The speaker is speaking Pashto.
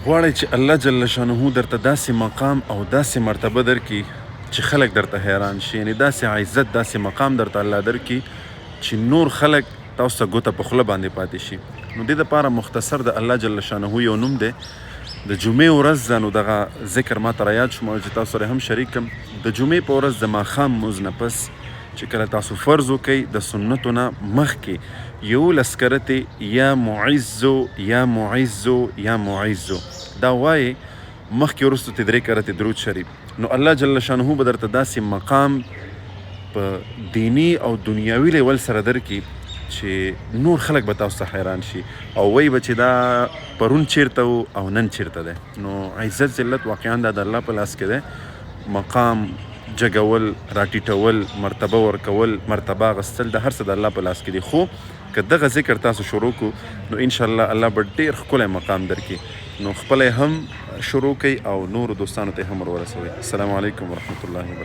غواړئ چې الله جل شانه درته داسې مقام او داسې مرتبه درکړي چې خلک درته حیران شي، یعنې داسې عزت داسې مقام درته الله درکړي چې نور خلک تاسو ته ګوته په خوله باندې پاتې شي. نو دې دپاره مختصر د الله جل شانه یو نوم دی. د جمعې ورځ ده، نو دغه ذکر ما ته رایاد شو، چې تاسو سره هم شریک کړم. د جمعې په ورځ د ماښام لمونځ نه پس چې کله تاسو فرض وکئ، د سنتو نه مخکې 11 کرتې یا معزو یا معزو یا معزو دا وایي، مخکې وروستو ته 3 کرتې درود شریف. نو الله جل شانه به درته داسې مقام په دینی او دنیاوي لیول سره درکړي چې نور خلک به تاسو ته حیران شي او وایي به چې دا پرون چیرته و او نن چیرته دی. نو عزت ذلت واقعا دا د الله په لاس کې دی. مقام جګول، راټیټول، مرتبه ورکول، مرتبه اخیستل، د هر څه د الله په لاس کې دي. خو که دغه ذکر تاسو شروع کړو نو انشاءالله الله به ډېر ښکلی مقام درکړي. نو خپله هم شروع کړئ او نورو دوستانو ته هم ورسوئ. السلام علیکم ورحمة الله وبرکاته.